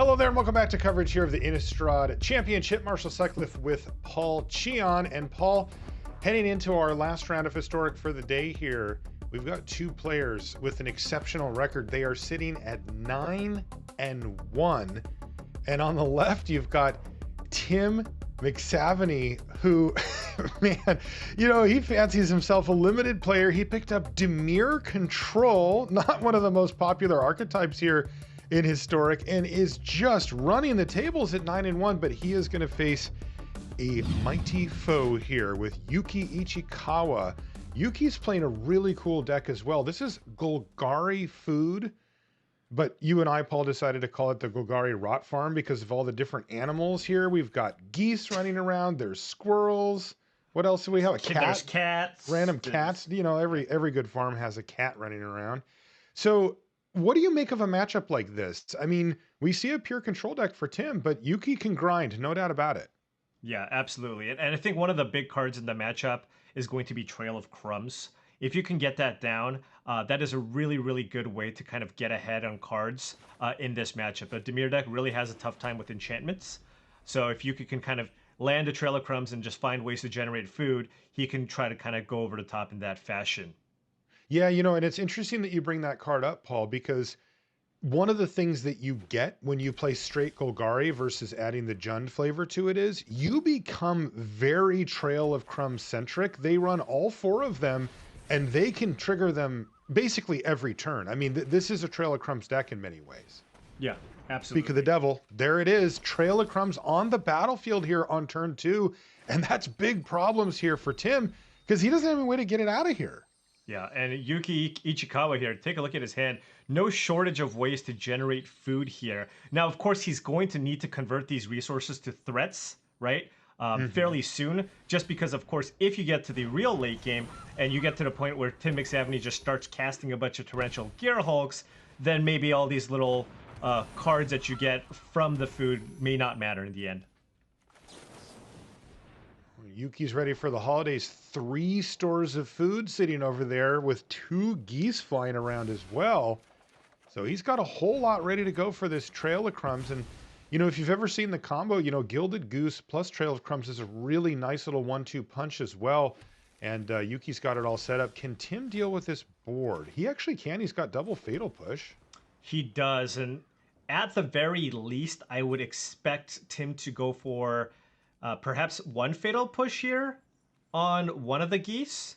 Hello there, and welcome back to coverage here of the Innistrad Championship. Marshall Sutcliffe with Paul Cheon. And Paul, heading into our last round of Historic for the day here, we've got two players with an exceptional record. They are sitting at 9-1. And on the left, you've got Tim MacSaveny, who, man, you know, he fancies himself a limited player. He picked up Dimir Control, not one of the most popular archetypes here in Historic, and is just running the tables at 9-1, but he is going to face a mighty foe here with Yuuki Ichikawa. Yuki's playing a really cool deck as well. This is Golgari Food, but you and I, Paul, decided to call it the Golgari Rot Farm because of all the different animals here. We've got geese running around, there's squirrels. What else do we have? A cat? There's cats. Random cats. You know, every good farm has a cat running around. So what do you make of a matchup like this? I mean, we see a pure control deck for Tim, but Yuki can grind, no doubt about it. Yeah, absolutely. And I think one of the big cards in the matchup is going to be Trail of Crumbs. If you can get that down, that is a really, really good way to kind of get ahead on cards in this matchup. The Dimir deck really has a tough time with enchantments. So if Yuki can kind of land a Trail of Crumbs and just find ways to generate food, he can try to kind of go over the top in that fashion. Yeah, you know, and it's interesting that you bring that card up, Paul, because one of the things that you get when you play straight Golgari versus adding the Jund flavor to it is you become very Trail of Crumbs centric. They run all four of them, and they can trigger them basically every turn. I mean, this is a Trail of Crumbs deck in many ways. Yeah, absolutely. Speak of the devil, there it is. Trail of Crumbs on the battlefield here on turn 2, and that's big problems here for Tim because he doesn't have a way to get it out of here. Yeah, and Yuuki Ichikawa here, take a look at his hand. No shortage of ways to generate food here. Now, of course, he's going to need to convert these resources to threats, right? Fairly soon, just because, of course, if you get to the real late game and you get to the point where Tim MacSaveny just starts casting a bunch of Torrential Gear Hulks, then maybe all these little cards that you get from the food may not matter in the end. Yuki's ready for the holidays. 3 stores of food sitting over there with 2 geese flying around as well. So he's got a whole lot ready to go for this Trail of Crumbs. And, you know, if you've ever seen the combo, you know, Gilded Goose plus Trail of Crumbs is a really nice little 1-2 punch as well. And Yuki's got it all set up. Can Tim deal with this board? He actually can. He's got double Fatal Push. He does. And at the very least, I would expect Tim to go for perhaps 1 Fatal Push here on one of the geese.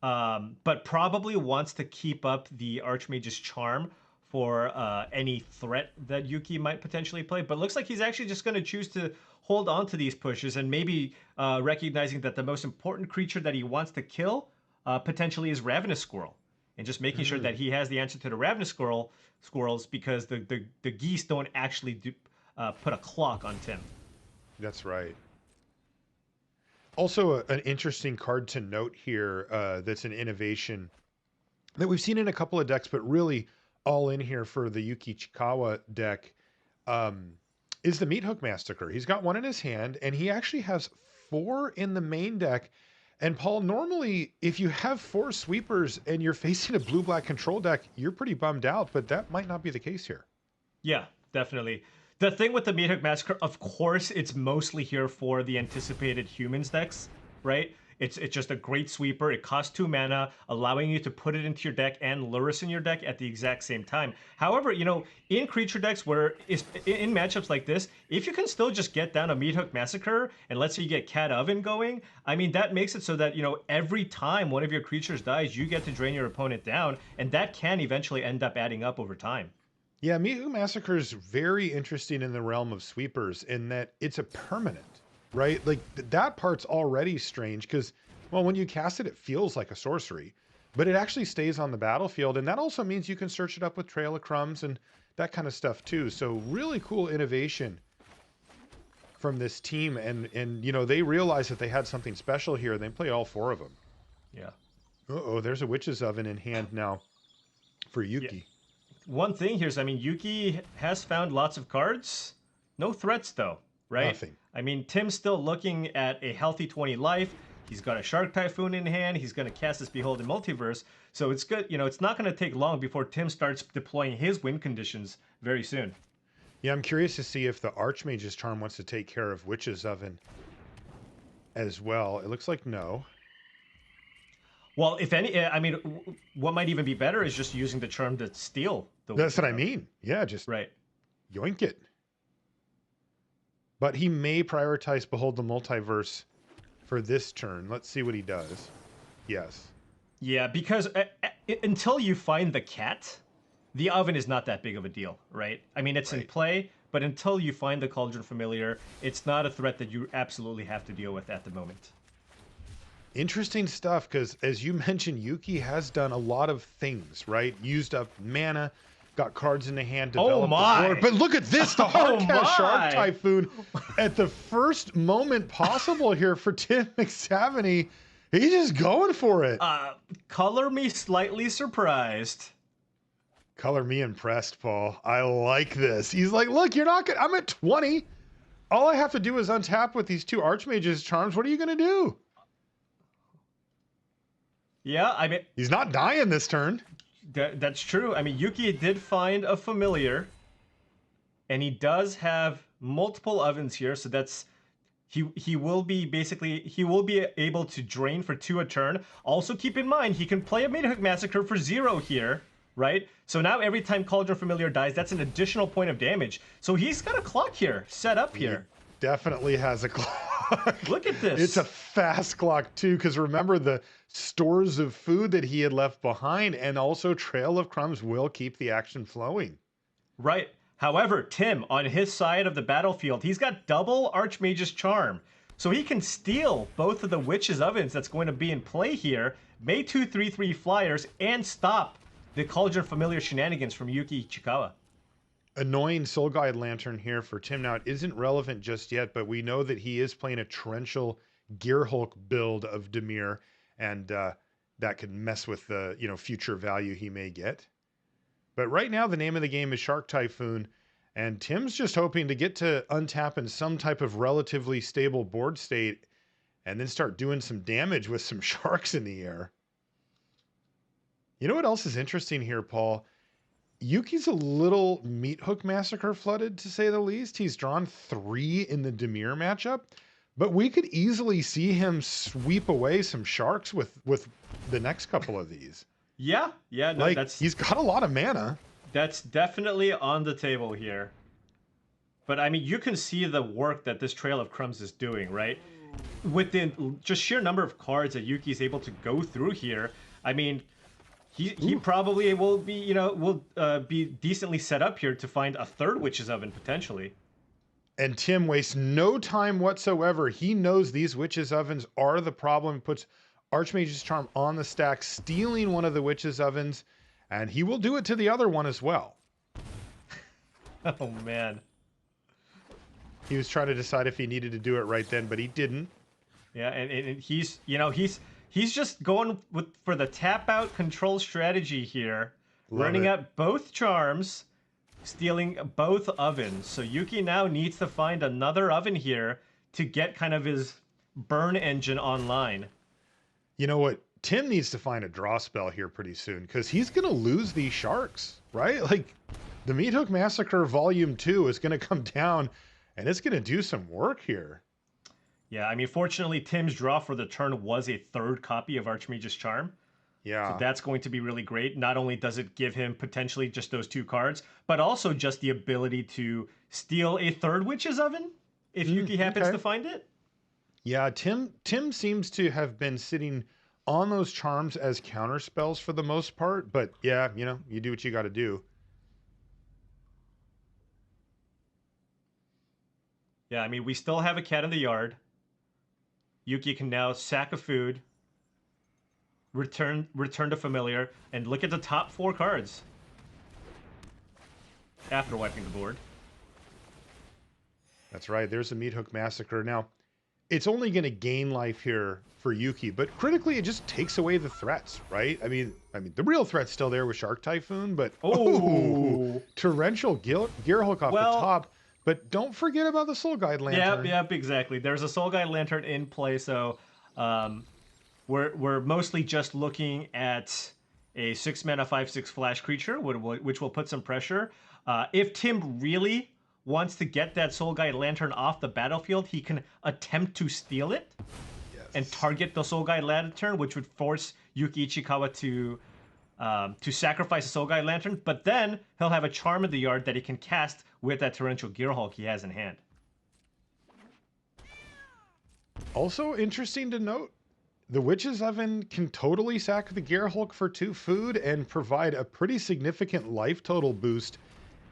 But probably wants to keep up the Archmage's Charm for any threat that Yuki might potentially play. But looks like he's actually just going to choose to hold on to these pushes and maybe recognizing that the most important creature that he wants to kill potentially is Ravenous Squirrel. And just making sure that he has the answer to the Ravenous Squirrels because the geese don't actually put a clock on Tim. That's right. Also, an interesting card to note here that's an innovation that we've seen in a couple of decks, but really all in here for the Yuuki Ichikawa deck is the Meathook Massacre. He's got 1 in his hand, and he actually has 4 in the main deck. And Paul, normally, if you have 4 sweepers and you're facing a blue-black control deck, you're pretty bummed out, but that might not be the case here. Yeah, definitely. The thing with the Meathook Massacre, of course, it's mostly here for the anticipated humans decks, right? It's just a great sweeper. It costs 2 mana, allowing you to put it into your deck and Lurrus in your deck at the exact same time. However, you know, in creature decks in matchups like this, if you can still just get down a Meathook Massacre, and let's say you get Cat Oven going, I mean, that makes it so that, you know, every time one of your creatures dies, you get to drain your opponent down, and that can eventually end up adding up over time. Yeah, Meathook Massacre is very interesting in the realm of sweepers in that it's a permanent, right? Like that part's already strange because, well, when you cast it, it feels like a sorcery, but it actually stays on the battlefield. And that also means you can search it up with Trail of Crumbs and that kind of stuff too. So really cool innovation from this team. And you know, they realized that they had something special here and they play all 4 of them. Yeah. Uh-oh, there's a Witch's Oven in hand now for Yuki. Yeah. One thing here is, I mean, Yuki has found lots of cards. No threats, though, right? Nothing. I mean, Tim's still looking at a healthy 20 life. He's got a Shark Typhoon in hand. He's going to cast this Beholden Multiverse. So it's good. You know, it's not going to take long before Tim starts deploying his win conditions very soon. Yeah, I'm curious to see if the Archmage's Charm wants to take care of Witch's Oven as well. It looks like no. Well, if any, I mean, what might even be better is just using the charm to steal. That's what I mean. Yeah, just right. Yoink it. But he may prioritize Behold the Multiverse for this turn. Let's see what he does. Yes. Yeah, because until you find the cat, the oven is not that big of a deal, right? I mean, it's in play, but until you find the Cauldron Familiar, it's not a threat that you absolutely have to deal with at the moment. Interesting stuff, because as you mentioned, Yuuki has done a lot of things, right? Used up mana, got cards in the hand, developed the board. But look at this, the Hardcast Shark Typhoon at the first moment possible here for Tim MacSaveny. He's just going for it. Color me slightly surprised. Color me impressed, Paul. I like this. He's like, look, you're not gonna, I'm at 20. All I have to do is untap with these two Archmage's Charms. What are you gonna do? Yeah, I mean... He's not dying this turn. That's true. I mean, Yuuki did find a familiar. And he does have multiple ovens here, so that's... He will be basically... He will be able to drain for 2 a turn. Also, keep in mind, he can play a Meathook Massacre for 0 here, right? So now every time Cauldron Familiar dies, that's an additional point of damage. So he's got a clock here, set up here. He definitely has a clock. Look at this. It's a fast clock too, because remember the stores of food that he had left behind, and also Trail of Crumbs will keep the action flowing. Right. However, Tim, on his side of the battlefield, he's got double Archmage's Charm. So he can steal both of the Witch's Ovens that's going to be in play here, May 2/3/3 flyers, and stop the Cauldron Familiar shenanigans from Yuuki Ichikawa. Annoying Soul Guide Lantern here for Tim. Now, it isn't relevant just yet, but we know that he is playing a torrential Gearhulk build of Dimir, and that could mess with the future value he may get. But right now, the name of the game is Shark Typhoon, and Tim's just hoping to get to untap in some type of relatively stable board state, and then start doing some damage with some sharks in the air. You know what else is interesting here, Paul? Yuki's a little Meathook Massacre flooded, to say the least. He's drawn 3 in the Dimir matchup, but we could easily see him sweep away some sharks with the next couple of these. Yeah, no, like, he's got a lot of mana. That's definitely on the table here. But I mean, you can see the work that this Trail of Crumbs is doing, right? With the just sheer number of cards that Yuki's able to go through here, I mean, he probably will be, be decently set up here to find a third Witch's Oven potentially. And Tim wastes no time whatsoever. He knows these Witch's Ovens are the problem. Puts Archmage's Charm on the stack, stealing one of the Witch's Ovens, and he will do it to the other one as well. Oh, man. He was trying to decide if he needed to do it right then, but he didn't. Yeah, and he's, he's just going for the tap out control strategy here. Running up both charms, stealing both ovens. So Yuuki now needs to find another oven here to get kind of his burn engine online. You know what? Tim needs to find a draw spell here pretty soon, because he's going to lose these sharks, right? Like, the Meathook Massacre Volume 2 is going to come down, and it's going to do some work here. Yeah, I mean, fortunately, Tim's draw for the turn was a third copy of Archmage's Charm. Yeah. So that's going to be really great. Not only does it give him potentially just those 2 cards, but also just the ability to steal a third Witch's Oven if Yuuki happens to find it. Yeah, Tim seems to have been sitting on those charms as counter spells for the most part, but yeah, you do what you got to do. Yeah, I mean, we still have a cat in the yard. Yuuki can now sack a food, return to familiar, and look at the top 4 cards after wiping the board. That's right. There's a Meathook Massacre. Now, it's only going to gain life here for Yuuki, but critically, it just takes away the threats, right? I mean, the real threat's still there with Shark Typhoon, but torrential Gearhulk off the top. But don't forget about the Soul Guide Lantern. Yep, exactly. There's a Soul Guide Lantern in play, so We're mostly just looking at a 6-mana 5/6 flash creature, which will put some pressure. If Tim really wants to get that Soul Guide Lantern off the battlefield, he can attempt to steal it and target the Soul Guide Lantern, which would force Yuuki Ichikawa to sacrifice a Soul Guide Lantern. But then he'll have a Charm in the yard that he can cast with that Torrential Gearhulk he has in hand. Also interesting to note, the Witch's Oven can totally sack the Gearhulk for 2 food and provide a pretty significant life total boost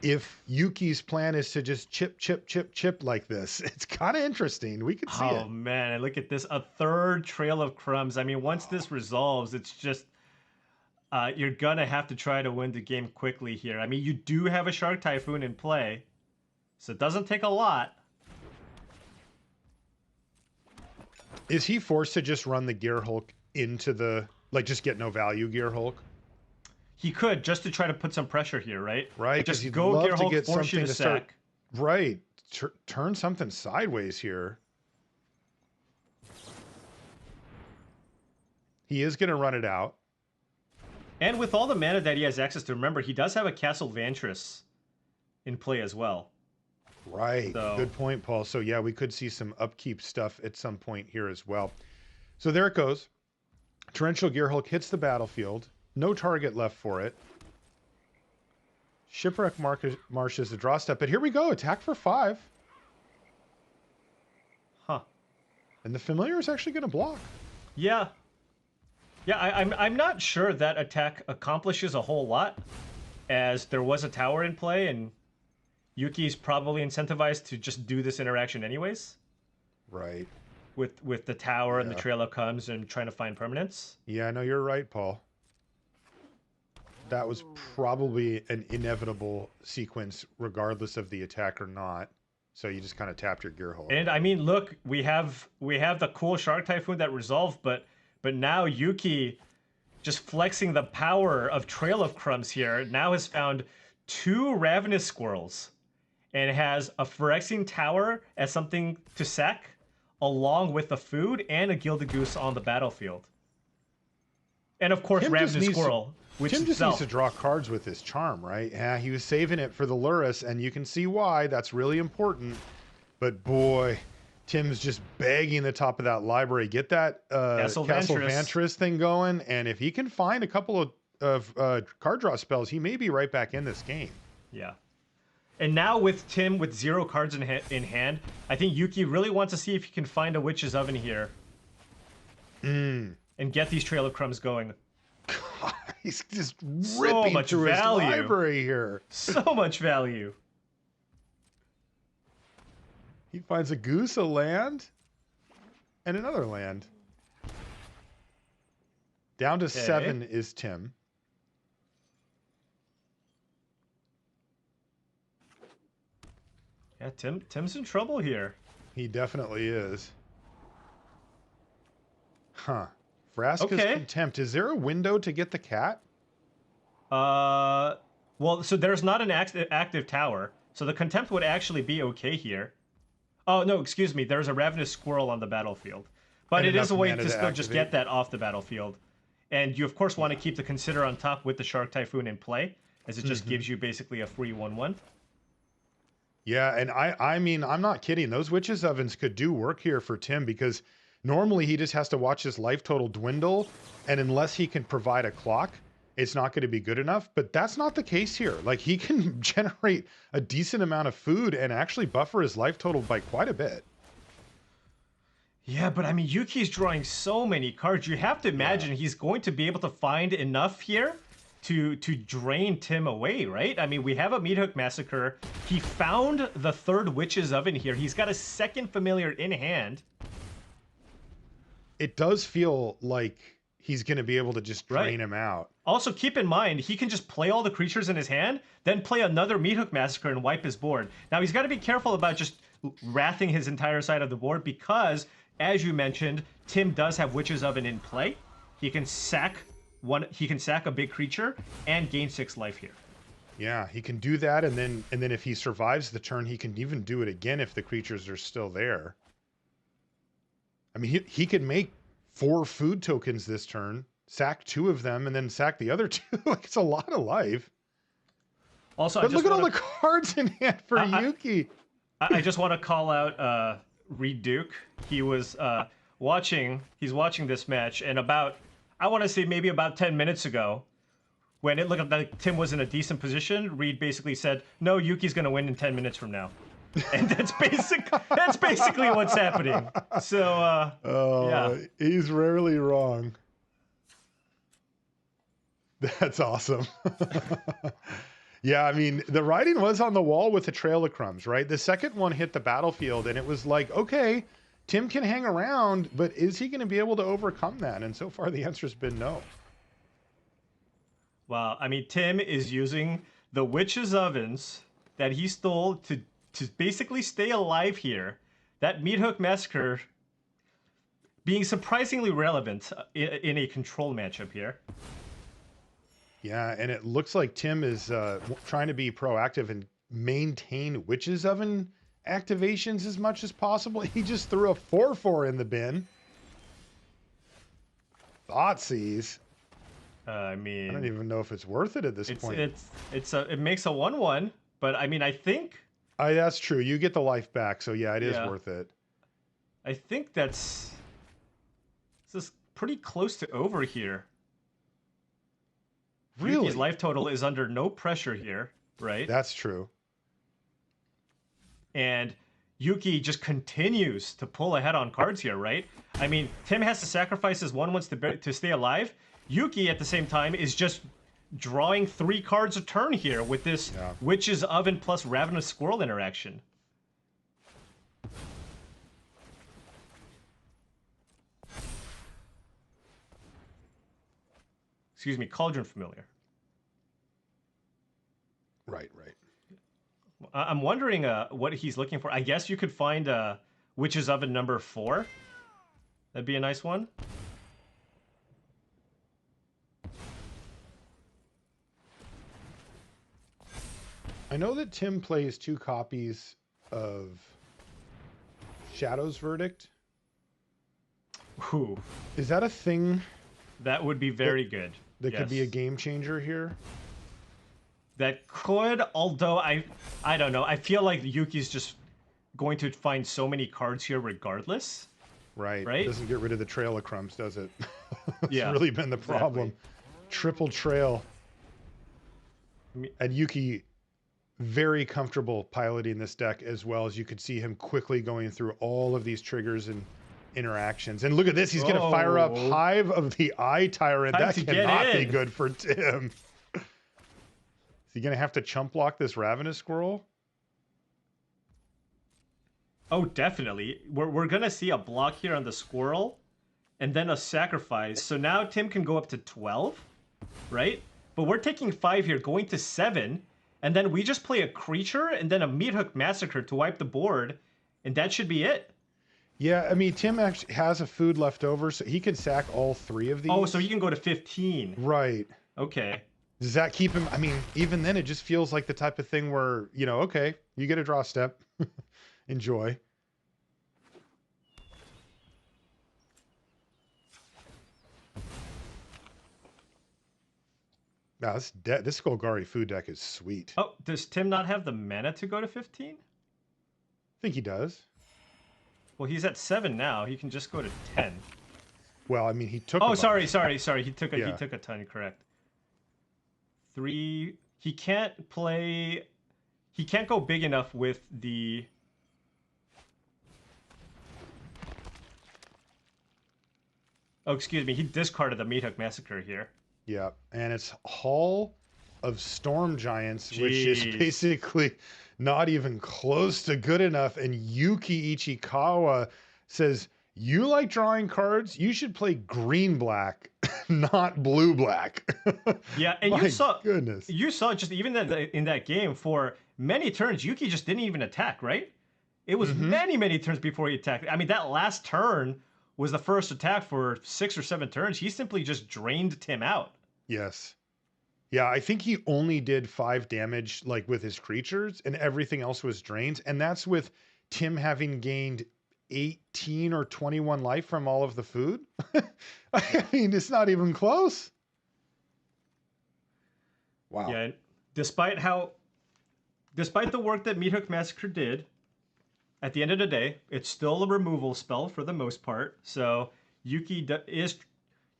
if Yuki's plan is to just chip like this. It's kind of interesting. We could see it. Oh, man, and look at this. A 3rd Trail of Crumbs. I mean, once this resolves, it's just... you're going to have to try to win the game quickly here. I mean, you do have a Shark Typhoon in play, so it doesn't take a lot. Is he forced to just run the Gearhulk into the... Like, just get no value Gearhulk? He could, just to try to put some pressure here, right? Right, just go Gearhulk, force you to sack. Start, right, turn something sideways here. He is going to run it out. And with all the mana that he has access to, remember, he does have a Castle Vantress in play as well. Right, so. Good point, Paul. So yeah, we could see some upkeep stuff at some point here as well. So there it goes. Torrential Gearhulk hits the battlefield. No target left for it. Shipwreck Marsh is the draw step, but here we go. Attack for 5. Huh. And the Familiar is actually going to block. Yeah. Yeah, I'm not sure that attack accomplishes a whole lot, as there was a tower in play, and Yuki's probably incentivized to just do this interaction anyways. Right. With the tower and the Trail of Comes and trying to find permanence. Yeah, no, you're right, Paul. That was probably an inevitable sequence, regardless of the attack or not. So you just kind of tapped your Gearhulk. And I mean, look, we have the cool Shark Typhoon that resolved, but now Yuki, just flexing the power of Trail of Crumbs here, now has found 2 Ravenous Squirrels and has a Phyrexian Tower as something to sack, along with the food and a Gilded Goose on the battlefield. And of course, Ravenous Squirrel. Tim just needs to draw cards with his charm, right? Yeah, he was saving it for the Lurrus, and you can see why. That's really important. But boy, Tim's just begging the top of that library. Get that Castle Vantress thing going, and if he can find a couple of card draw spells, he may be right back in this game. Yeah. And now with Tim with 0 cards in hand, I think Yuki really wants to see if he can find a Witch's Oven here. And get these Trail of Crumbs going. God, he's just ripping through his library here. So much value. He finds a goose, a land, and another land. Down to 7 is Tim. Yeah, Tim's in trouble here. He definitely is. Huh. Vraska's Contempt. Is there a window to get the cat? Well, so there's not an active tower. So the Contempt would actually be okay here. Oh, no, excuse me. There's a Ravenous Squirrel on the battlefield. But it is a way to still just get that off the battlefield. And you, of course, want to keep the Consider on top with the Shark Typhoon in play, as it just gives you basically a free 1/1. Yeah, and I mean, I'm not kidding. Those Witch's Ovens could do work here for Tim, because normally he just has to watch his life total dwindle, and unless he can provide a clock, it's not going to be good enough. But that's not the case here. Like, he can generate a decent amount of food and actually buffer his life total by quite a bit. Yeah, but I mean, Yuki's drawing so many cards. You have to imagine he's going to be able to find enough here to drain Tim away, right? I mean, we have a Meathook Massacre. He found the 3rd Witch's Oven here. He's got a 2nd Familiar in hand. It does feel like he's going to be able to just drain him out. Also, keep in mind, he can just play all the creatures in his hand, then play another Meathook Massacre and wipe his board. Now, he's got to be careful about just wrathing his entire side of the board, because, as you mentioned, Tim does have Witch's Oven in play. He can sack a big creature and gain 6 life here. Yeah, he can do that, and then if he survives the turn, he can even do it again if the creatures are still there. I mean, he could make 4 food tokens this turn, sack 2 of them, and then sack the other 2. Like, it's a lot of life. Also, But look at all the cards in hand for Yuuki. I just want to call out Reed Duke. He was he's watching this match, and I want to say maybe about 10 minutes ago, when it looked like Tim was in a decent position, Reed basically said, no, Yuki's going to win in 10 minutes from now. And that's basically what's happening. So, yeah. He's rarely wrong. That's awesome. Yeah, I mean, the writing was on the wall with the Trail of Crumbs, right? The second one hit the battlefield, and it was like, okay, Tim can hang around, but is he going to be able to overcome that? And so far, the answer's been no. Well, I mean, Tim is using the Witch's Ovens that he stole to basically stay alive here. That Meathook Massacre being surprisingly relevant in a control matchup here. Yeah, and it looks like Tim is trying to be proactive and maintain Witch's Oven activations as much as possible. He just threw a 4/4 in the bin. Thoughtseize. I mean, I don't even know if it's worth it at this point. It makes a 1/1, but I mean, I think that's true. You get the life back, so yeah, it is worth it. I think this is pretty close to over here. Really? Yuki's life total is under no pressure here, right? That's true. And Yuki just continues to pull ahead on cards here, right? I mean, Tim has to sacrifice his 1/1s to stay alive. Yuki, at the same time, is just drawing 3 cards a turn here with this Witch's Oven plus Ravenous Squirrel interaction. Excuse me, Cauldron Familiar. Right. I'm wondering what he's looking for. I guess you could find Witch's Oven number 4. That'd be a nice one. I know that Tim plays 2 copies of Shadow's Verdict. Ooh. Is that a thing? That would be very good. That could be a game changer here. That could, although I don't know. I feel like Yuki's just going to find so many cards here regardless. Right. Right? Doesn't get rid of the Trail of Crumbs, does it? It's Yeah, really been the problem. exactly. Triple trail. And Yuki, very comfortable piloting this deck as well, as you could see him quickly going through all of these triggers and interactions. And look at this, he's going to fire up Hive of the Eye Tyrant. That cannot be good for Tim. Is he going to have to chump block this Ravenous Squirrel? Oh, definitely. We're going to see a block here on the Squirrel and then a sacrifice. So now Tim can go up to 12, right? But we're taking 5 here, going to 7. And then we just play a creature and then a Meathook Massacre to wipe the board. And that should be it. Yeah, I mean, Tim actually has a food left over, so he could sack all 3 of these. Oh, so he can go to 15. Right. Okay. Does that keep him? I mean, even then, it just feels like the type of thing where, you know, okay, you get a draw step. Enjoy. Now, this Golgari food deck is sweet. Oh, does Tim not have the mana to go to 15? I think he does. Well, he's at 7 now. He can just go to 10. Well, I mean, he took. Oh, sorry. He took a ton. Correct. 3. He can't play. He can't go big enough with the. Oh, excuse me. He discarded the Meathook Massacre here. Yeah, and it's Hall of Storm Giants, which is basically not even close to good enough. And Yuuki Ichikawa says, you like drawing cards? You should play green-black, not blue-black. Yeah, and goodness. You saw just even in that game for many turns, Yuki just didn't even attack, right? It was many turns before he attacked. I mean, that last turn was the first attack for 6 or 7 turns. He simply just drained Tim out. Yes. Yeah, I think he only did 5 damage like with his creatures, and everything else was drained. And that's with Tim having gained 18 or 21 life from all of the food. I mean, it's not even close. Wow. Yeah, and despite the work that Meathook Massacre did, at the end of the day, it's still a removal spell for the most part. So Yuuki is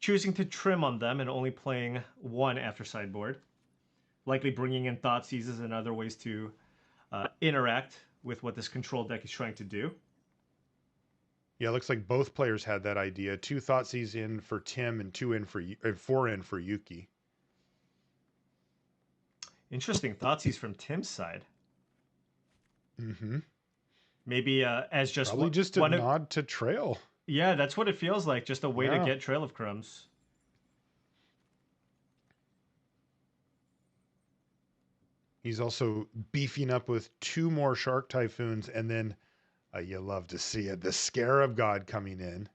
choosing to trim on them and only playing one after sideboard, likely bringing in Thought Seizes and other ways to interact with what this control deck is trying to do. Yeah, it looks like both players had that idea. 2 Thoughtseize in for Tim and 4 in for Yuuki. Interesting Thoughtseize from Tim's side. Mm-hmm. Maybe as just probably just a nod to Trail. Yeah, that's what it feels like. Just a way to get Trail of Crumbs. He's also beefing up with 2 more Shark Typhoons, and then you love to see it, the Scarab God coming in.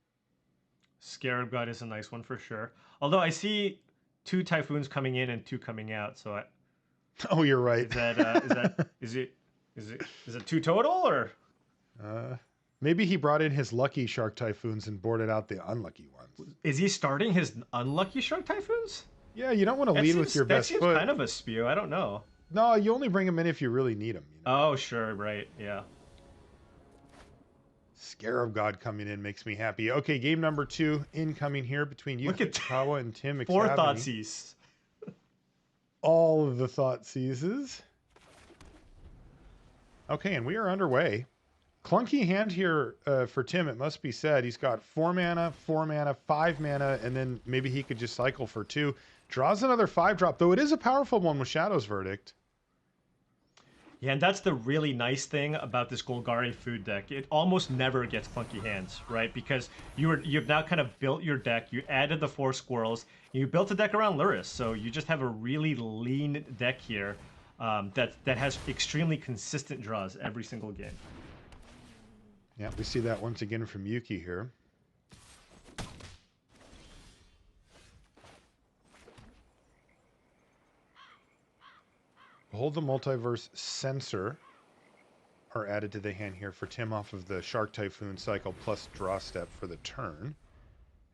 Scarab God is a nice one for sure. Although I see 2 Typhoons coming in and 2 coming out, so I. Oh, you're right. Is it 2 total or? Maybe he brought in his lucky Shark Typhoons and boarded out the unlucky ones. Is he starting his unlucky Shark Typhoons? Yeah, you don't want to lead with your best foot. That seems kind of a spew. I don't know. No, you only bring them in if you really need them. You know? Oh, sure, right, yeah. Scarab God coming in makes me happy. Okay, game number 2 incoming here between Yuuki Ichikawa and Tim MacSaveny. 4 Thoughtseize. All of the Thoughtseizes. Okay, and we are underway. Clunky hand here for Tim, it must be said. He's got 4 mana, 4 mana, 5 mana, and then maybe he could just cycle for 2. Draws another 5-drop, though it is a powerful one with Shadow's Verdict. Yeah, and that's the really nice thing about this Golgari food deck. It almost never gets clunky hands, right? Because you've now kind of built your deck. You added the 4 squirrels. You built a deck around Luris, so you just have a really lean deck here that has extremely consistent draws every single game. Yeah, we see that once again from Yuuki here. Hold the Multiverse Sensor are added to the hand here for Tim off of the Shark Typhoon cycle plus draw step for the turn.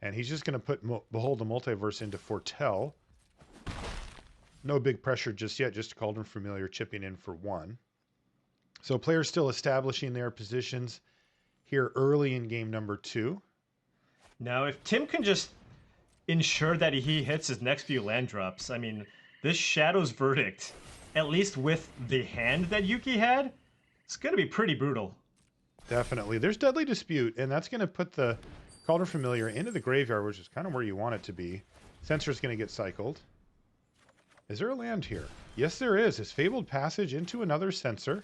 And he's just going to put Behold the Multiverse into Foretell. No big pressure just yet, just Cauldron Familiar chipping in for 1. So players still establishing their positions here early in game number 2. Now, if Tim can just ensure that he hits his next few land drops, I mean, this Shadow's Verdict, at least with the hand that Yuuki had, it's going to be pretty brutal. Definitely. There's Deadly Dispute, and that's going to put the Cauldron Familiar into the graveyard, which is kind of where you want it to be. Sensor's going to get cycled. Is there a land here? Yes, there is. His Fabled Passage into another Sensor.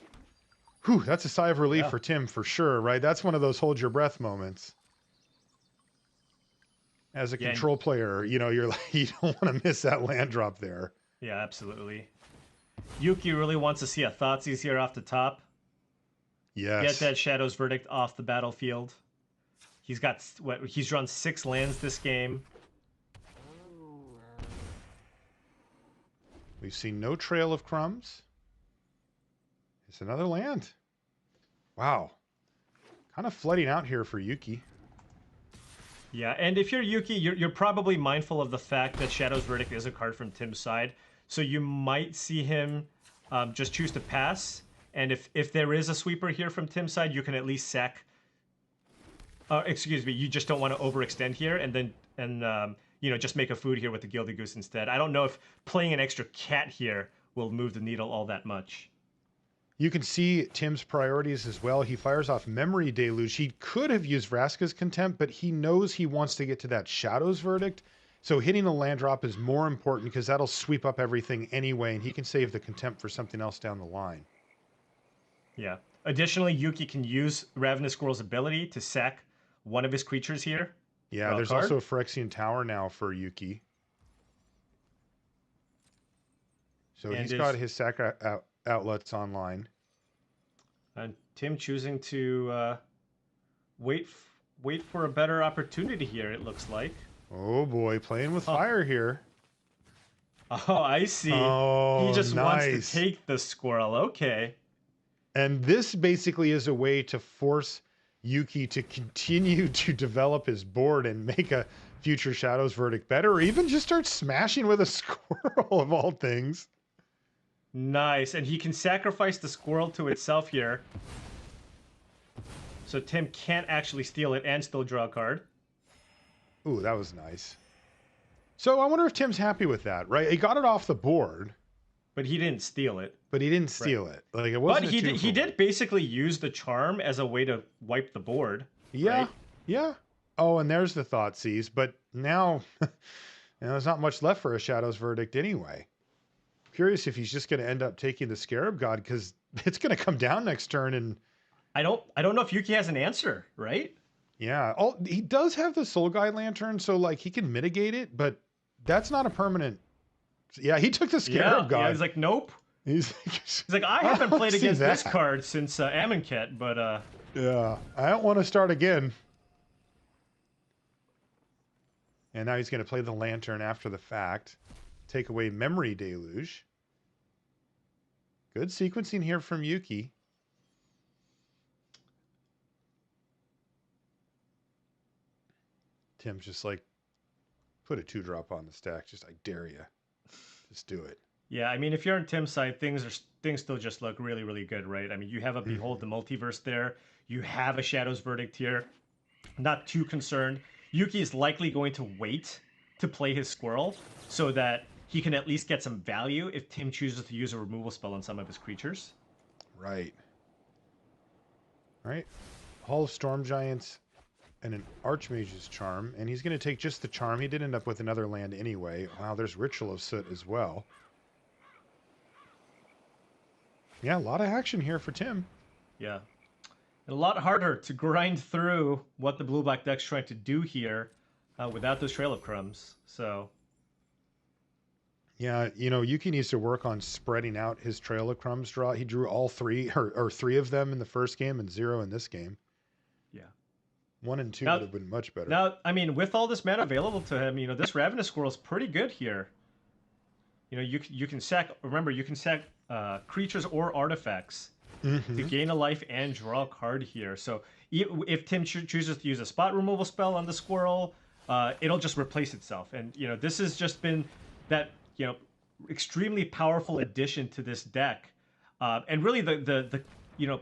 Whew, that's a sigh of relief for Tim for sure, right? That's one of those hold your breath moments. As a control player, you know, you're like, you don't want to miss that land drop there. Yeah, absolutely. Yuuki really wants to see a Thoughtseize here off the top. Yes. Get that Shadow's Verdict off the battlefield. He's drawn 6 lands this game. We've seen no Trail of Crumbs. It's another land. Wow. Kind of flooding out here for Yuuki. Yeah, and if you're Yuuki, you're probably mindful of the fact that Shadow's Verdict is a card from Tim's side. So you might see him just choose to pass. And if there is a sweeper here from Tim's side, you can at least sack. Excuse me, you just don't want to overextend here, and then you know, just make a food here with the Gilded Goose instead. I don't know if playing an extra cat here will move the needle all that much. You can see Tim's priorities as well. He fires off Memory Deluge. He could have used Vraska's Contempt, but he knows he wants to get to that Shadow's Verdict. So hitting the land drop is more important because that'll sweep up everything anyway, and he can save the Contempt for something else down the line. Yeah. Additionally, Yuuki can use Ravenous Squirrel's ability to sack one of his creatures here. Yeah, there's also a Phyrexian Tower now for Yuuki. So he's got his sack outlets online. And Tim choosing to wait for a better opportunity here, it looks like. Oh boy, playing with fire here. Oh, I see. Oh, he just nice. wants to take the squirrel. Okay. And this basically is a way to force Yuuki to continue to develop his board and make a future Shadows Verdict better, or even just start smashing with a squirrel of all things. Nice, and he can sacrifice the squirrel to itself here. So Tim can't actually steal it and still draw a card. Ooh, that was nice. So I wonder if Tim's happy with that, right? He got it off the board. But he didn't steal it. But he didn't steal it. Like, it wasn't. But he did basically use the charm as a way to wipe the board. Yeah, right? yeah. Oh, and there's the thought seize. But now, there's not much left for a Shadows Verdict anyway. Curious if he's just going to end up taking the Scarab God, because it's going to come down next turn. And I don't know if Yuuki has an answer, right? yeah. Oh, he does have the Soul Guide Lantern, so like he can mitigate it, but that's not a permanent. Yeah, he took the Scarab God. Yeah, he's like, nope. He's like, I haven't played against this card since Amonkhet, but yeah, I don't want to start again. And now he's going to play the Lantern after the fact. Take away Memory Deluge. Good sequencing here from Yuuki. Tim's just like, put a 2-drop on the stack. Just, I dare you. Just do it. Yeah, I mean, if you're on Tim's side, things still just look really, really good, right? I mean, you have a Behold the Multiverse there. You have a Shadows Verdict here. Not too concerned. Yuuki is likely going to wait to play his squirrel so that he can at least get some value if Tim chooses to use a removal spell on some of his creatures. Right. Right. Hall of Storm Giants and an Archmage's Charm. And he's going to take just the charm. He did end up with another land anyway. Wow, there's Ritual of Soot as well. Yeah, a lot of action here for Tim. Yeah. And a lot harder to grind through what the blue-black deck's trying to do here without this Trail of Crumbs. So... yeah, Yuuki needs to work on spreading out his Trail of Crumbs draw. He drew all three, or 3 of them in the first game and 0 in this game. Yeah. 1 and 2 would have been much better. Now, I mean, with all this mana available to him, this Ravenous Squirrel's pretty good here. You can sack, remember, you can sack creatures or artifacts to gain a life and draw a card here. So if Tim chooses to use a spot removal spell on the squirrel, it'll just replace itself. And, this has just been that, extremely powerful addition to this deck. And really the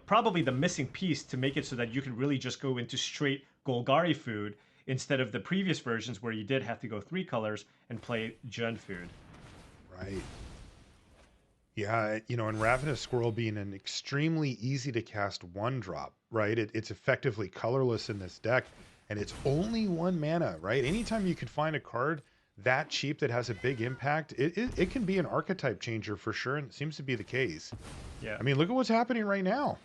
probably the missing piece to make it so that you can really just go into straight Golgari food instead of the previous versions where you did have to go 3 colors and play Jund food. Right. Yeah, and Ravenous Squirrel being an extremely easy to cast 1-drop, right? It's effectively colorless in this deck, and it's only 1 mana, right? Anytime you could find a card that cheap that has a big impact, it can be an archetype changer for sure, and it seems to be the case. Yeah. I mean, look at what's happening right now.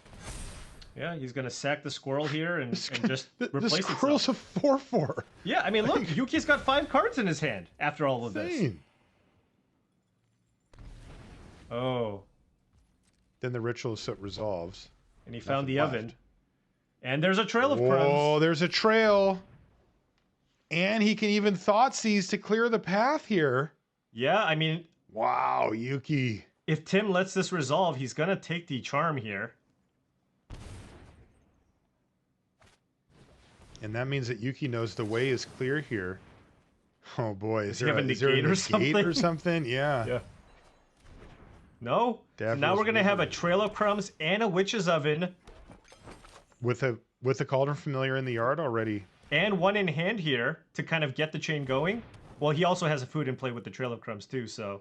Yeah, he's going to sack the squirrel here and just replace the squirrel's itself. a 4/4. Yeah, I mean, look, Yuki's got 5 cards in his hand after all of this. Oh. Then the Ritual of Soot resolves. And he found the oven. And there's a Trail of Crumbs. Oh, there's a trail. And he can even Thought Seize to clear the path here. Yeah, I mean... wow, Yuuki. If Tim lets this resolve, he's going to take the charm here. And that means that Yuuki knows the way is clear here. Oh boy, is there a negate or something? Yeah. Yeah. No. So now we're going to have a Trail of Crumbs and a Witch's Oven. With a Cauldron Familiar in the yard already. And 1 in hand here to kind of get the chain going. Well, he also has a food in play with the Trail of Crumbs too, so...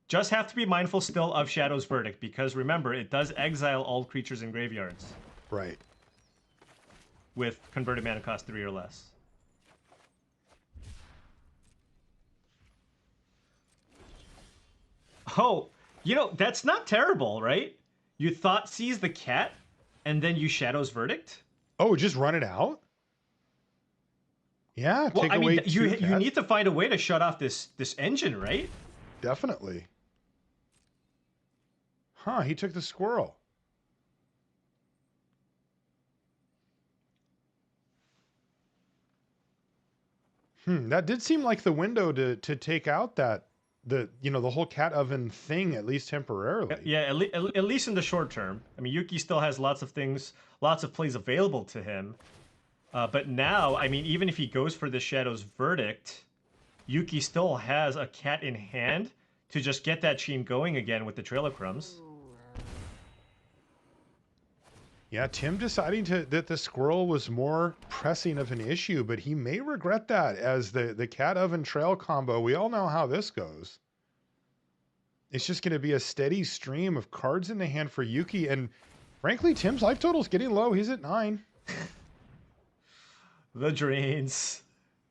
just have to be mindful still of Shadow's Verdict, because remember, it does exile all creatures in graveyards. Right. With converted mana cost 3 or less. Oh, that's not terrible, right? You Thought Seize the cat, and then you Shadow's Verdict? Oh, just run it out? Yeah, well, take I mean, away you need to find a way to shut off this engine, right? Definitely. Huh, he took the squirrel. That did seem like the window to take out that the the whole cat oven thing, at least temporarily. Yeah, at least in the short term. I mean, Yuuki still has lots of things, lots of plays available to him. But now, I mean, even if he goes for the Shadow's Verdict, Yuuki still has a cat in hand to just get that chain going again with the Trail of Crumbs. Yeah, Tim deciding that the squirrel was more pressing of an issue, but he may regret that as the cat oven trail combo. We all know how this goes. It's just going to be a steady stream of cards in the hand for Yuuki, and frankly, Tim's life total is getting low. He's at 9. The drains.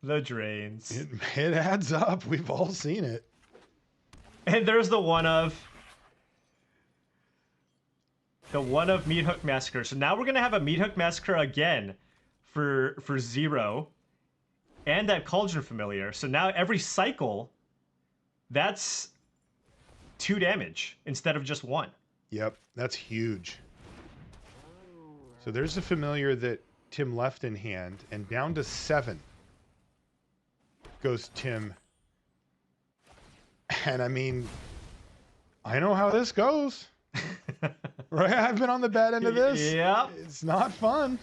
The drains. It adds up. We've all seen it. And there's the one of Meathook Massacre. So now we're gonna have a Meathook Massacre again for 0. And that Cauldron Familiar. So now every cycle, that's 2 damage instead of just 1. Yep, that's huge. So there's the familiar that Tim left in hand, and down to 7 goes Tim. And I mean, I know how this goes. Right? I've been on the bad end of this. Yeah. It's not fun.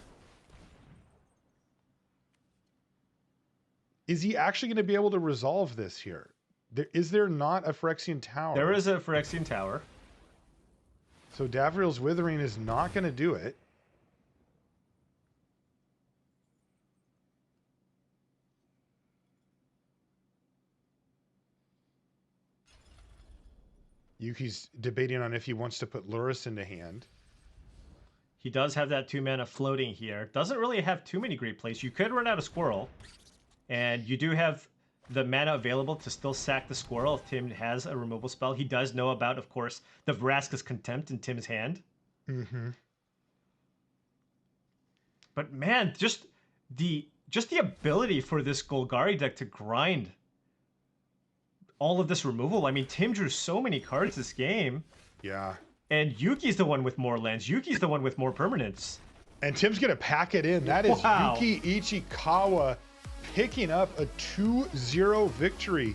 Is he actually going to be able to resolve this here? Is there not a Phyrexian Tower? There is a Phyrexian Tower. So Davriel's Withering is not going to do it. Yuki's debating on if he wants to put Lurrus into hand. He does have that 2 mana floating here. Doesn't really have too many great plays. You could run out a Squirrel. And you do have the mana available to still sack the Squirrel if Tim has a removal spell. He does know about, of course, the Vraska's Contempt in Tim's hand. Mm-hmm. But man, just the ability for this Golgari deck to grind all of this removal. I mean, Tim drew so many cards this game. Yeah. And Yuki's the one with more lands. Yuki's the one with more permanents. And Tim's going to pack it in. That is Yuuki Ichikawa picking up a 2-0 victory